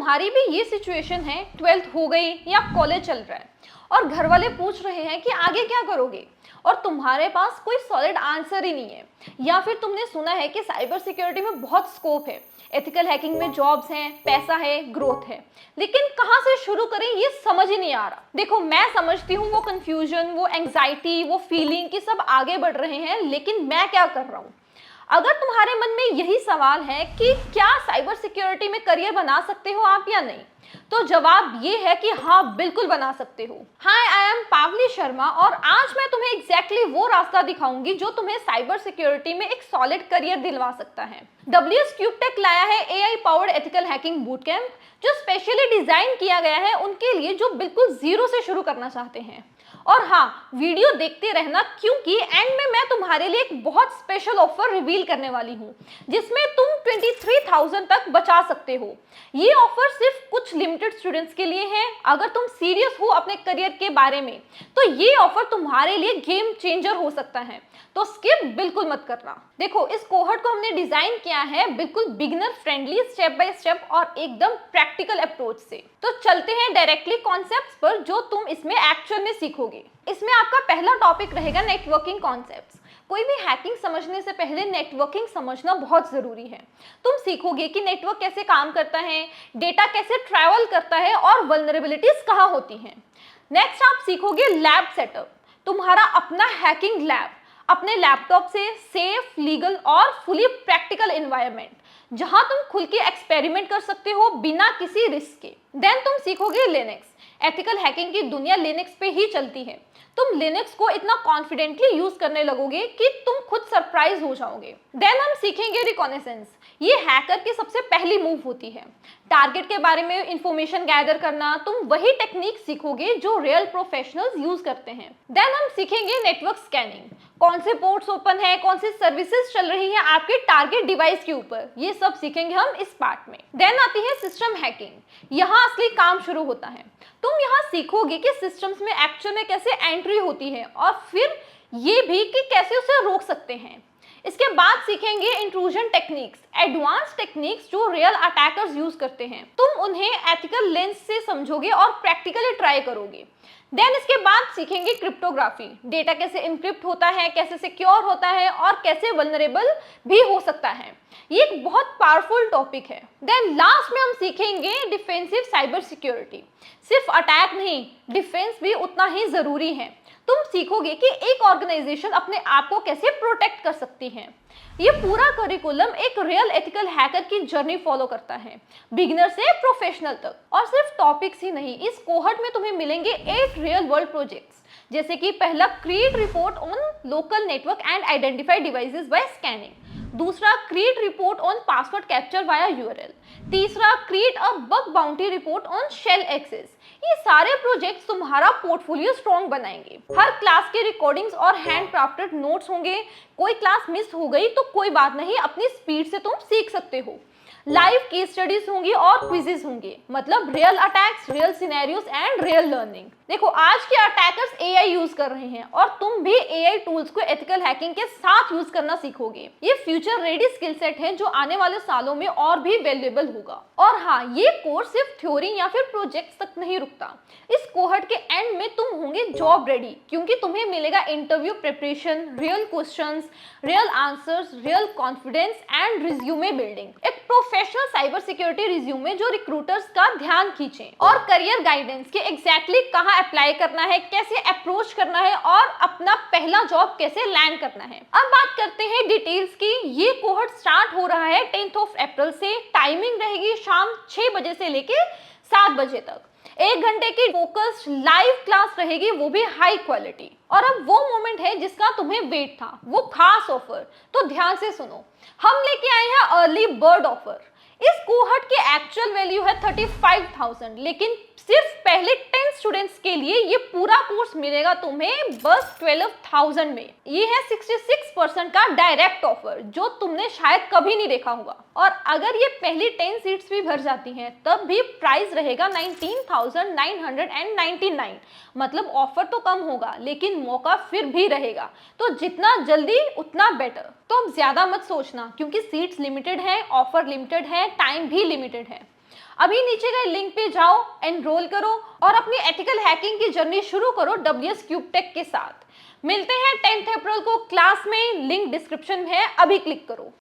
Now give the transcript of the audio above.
तुम्हारी भी ये सिचुएशन है, 12th हो गई या कॉलेज चल रहा है और घर वाले पूछ रहे हैं कि आगे क्या करोगे और तुम्हारे पास कोई सॉलिड आंसर ही नहीं है, या फिर तुमने सुना है कि साइबर सिक्योरिटी में बहुत स्कोप है, एथिकल हैकिंग में जॉब्स हैं, पैसा है, ग्रोथ है, लेकिन कहाँ से शुरू करें ये समझ ही नहीं आ रहा। देखो, मैं समझती हूँ वो कंफ्यूजन, वो एंग्जाइटी, वो फीलिंग कि सब आगे बढ़ रहे हैं, लेकिन मैं क्या कर रहा हूँ। अगर तुम्हारे मन में यही सवाल है कि क्या साइबर सिक्योरिटी में करियर बना सकते हो आप या नहीं, तो जवाब ये है कि हाँ, बिल्कुल बना सकते हो। हाय, आई एम पावली शर्मा और आज मैं तुम्हें एग्जैक्टली वो रास्ता दिखाऊंगी जो तुम्हें साइबर सिक्योरिटी में एक सॉलिड करियर दिलवा सकता है। WS CubeTech लाया है AI powered ethical hacking boot camp, जो स्पेशली डिजाइन किया गया है उनके लिए जो बिल्कुल जीरो से शुरू करना चाहते हैं। और हाँ, वीडियो देखते रहना, क्योंकि एंड में मैं तुम्हारे लिए एक बहुत स्पेशल ऑफर रिवील करने वाली हूँ जिसमें तुम 23,000 तक बचा सकते हो। ये ऑफर सिर्फ कुछ लिमिटेड स्टूडेंट्स के लिए है। अगर तुम सीरियस हो अपने करियर के बारे में तो ये ऑफर तुम्हारे लिए गेम चेंजर हो सकता है, तो स्किप बिल्कुल मत करना। देखो, इस कोहर्ट को हमने डिजाइन किया है बिल्कुल beginner friendly, step by step और एकदम प्रैक्टिकल अप्रोच से। तो चलते हैं डायरेक्टली कॉन्सेप्ट्स पर जो तुम इसमें एक्चुअल में सीखोगे। इसमें आपका पहला टॉपिक रहेगा नेटवर्किंग कॉन्सेप्ट्स। कोई भी हैकिंग समझने से पहले नेटवर्किंग समझना बहुत जरूरी है। तुम सीखोगे कि नेटवर्क कैसे काम करता है, डेटा कैसे ट्रैवल करता है और वल्नरेबिलिटीज कहाँ होती हैं। नेक्स्ट आप सीखोगे लैब सेटअप, तुम्हारा अपना हैकिंग लैब, अपने लैपटॉप से सेफ, लीगल और फुली प्रैक्टिकल एनवायरनमेंट जहां तुम खुल के एक्सपेरिमेंट कर सकते हो बिना किसी रिस्क के। देन तुम सीखोगे लिनक्स। एथिकल हैकिंग की दुनिया लिनक्स पे ही चलती है। तुम लिनक्स को इतना कॉन्फिडेंटली यूज करने लगोगे कि तुम खुद सरप्राइज हो जाओगे। देन हम सीखेंगे रिकॉनेसेंस। ये हैकर की सबसे पहली मूव होती है, टारगेट के बारे में इंफॉर्मेशन गैदर करना। तुम वही टेक्निक सीखोगे जो रियल प्रोफेशनल्स यूज करते हैं। देन हम सीखेंगे नेटवर्क स्कैनिंग, कौन से पोर्ट्स ओपन है, कौन सी सर्विसेज चल रही है आपके टारगेट डिवाइस के ऊपर, ये सब सीखेंगे हम इस पार्ट में। देन आती है सिस्टम हैकिंग, यहाँ असली काम शुरू होता है। तुम यहाँ सीखोगे कि सिस्टम्स में एक्चुअल में कैसे एंट्री होती है और फिर ये भी कि कैसे उसे रोक सकते हैं। इसके बाद सीखेंगे इंट्रूजन टेक्निक्स, एडवांस टेक्निक्स जो रियल अटैकर्स यूज करते हैं। तुम उन्हें एथिकल लेंस से समझोगे और प्रैक्टिकली ट्राई करोगे। देन इसके बाद सीखेंगे क्रिप्टोग्राफी, डेटा कैसे इनक्रिप्ट होता है, कैसे सिक्योर होता है और कैसे वल्नरेबल भी हो सकता है। ये एक बहुत पावरफुल टॉपिक है। देन लास्ट में हम सीखेंगे डिफेंसिव साइबर सिक्योरिटी। सिर्फ अटैक नहीं, डिफेंस भी उतना ही जरूरी है। तुम सीखोगे कि एक ऑर्गेनाइजेशन अपने आप को कैसे प्रोटेक्ट कर सकती है। ये पूरा करिकुलम एक रियल एथिकल हैकर की जर्नी फॉलो करता है, बिगिनर से प्रोफेशनल तक। और सिर्फ टॉपिक्स ही नहीं, इस कोहर्ट में तुम्हें मिलेंगे 8 रियल वर्ल्ड प्रोजेक्ट्स, जैसे कि पहला, create report on local network and identify devices by scanning. दूसरा, create report on password capture via URL। तीसरा, create a bug bounty report on shell access. ये सारे प्रोजेक्ट्स तुम्हारा पोर्टफोलियो स्ट्रॉन्ग बनाएंगे। हर क्लास के रिकॉर्डिंग्स और हैंड क्राफ्टेड नोट्स होंगे। कोई क्लास मिस हो गई तो कोई बात नहीं, अपनी स्पीड से तुम सीख सकते हो। लाइव केस स्टडीज होंगी और क्विजेस होंगे, मतलब real attacks, real scenarios and real learning. देखो, आज के अटैकर्स AI यूज कर रहे हैं और तुम भी AI टूल्स को एथिकल हैकिंग के साथ यूज करना सीखोगे। ये फ्यूचर रेडी स्किल सेट है जो आने वाले सालों में और भी वैल्यूएबल होगा। और हाँ, ये कोर्स सिर्फ थ्योरी या फिर प्रोजेक्ट्स तक नहीं रुकता। इस कोहर्ट के एंड में तुम होंगे जॉब रेडी, क्योंकि तुम्हें मिलेगा interview preparation, real questions, real answers, real confidence and resume building. एक प्रोफेशनल साइबर सिक्योरिटी रिज्यूमे जो रिक्रूटर्स का ध्यान खींचे, और करियर गाइडेंस के एग्जैक्टली कहाँ अप्लाई करना है, कैसे अप्रोच करना है और अपना पहला जॉब कैसे लैंड करना है। अब बात करते हैं डिटेल्स की। ये कोहर्ट स्टार्ट हो रहा है 10 अप्रैल से। टाइमिंग रहेगी शाम 6 बजे से लेके 7 बजे तक। 1 घंटे की फोकस्ड लाइव क्लास रहेगी, वो भी हाई क्वालिटी। और अब वो मोमेंट है जिसका तुम्हें वेट था, वो खास ऑफर। तो ध्यान से सुनो, हम लेके आए हैं अर्ली बर्ड ऑफर। इस कोहर्ट की एक्चुअल वैल्यू है 35,000, लेकिन सिर्फ पहले 10 स्टूडेंट्स के लिए ये पूरा कोर्स मिलेगा तुम्हें बस 12,000 में। ये है 66% का डायरेक्ट ऑफर जो तुमने शायद कभी नहीं देखा होगा। और अगर ये पहली 10 सीट्स भी भर जाती हैं तब भी प्राइस रहेगा 19,999। मतलब ऑफर तो कम होगा लेकिन मौका फिर भी रहेगा, तो जितना जल्दी उतना बेटर। तो अब ज्यादा मत सोचना, क्योंकि सीट्स लिमिटेड है, ऑफर लिमिटेड है, टाइम भी लिमिटेड है। अभी नीचे गए लिंक पे जाओ, एनरोल करो और अपनी एथिकल हैकिंग की जर्नी शुरू करो WS क्यूब टेक के साथ। मिलते हैं 10 अप्रैल को क्लास में, लिंक डिस्क्रिप्शन में है, अभी क्लिक करो।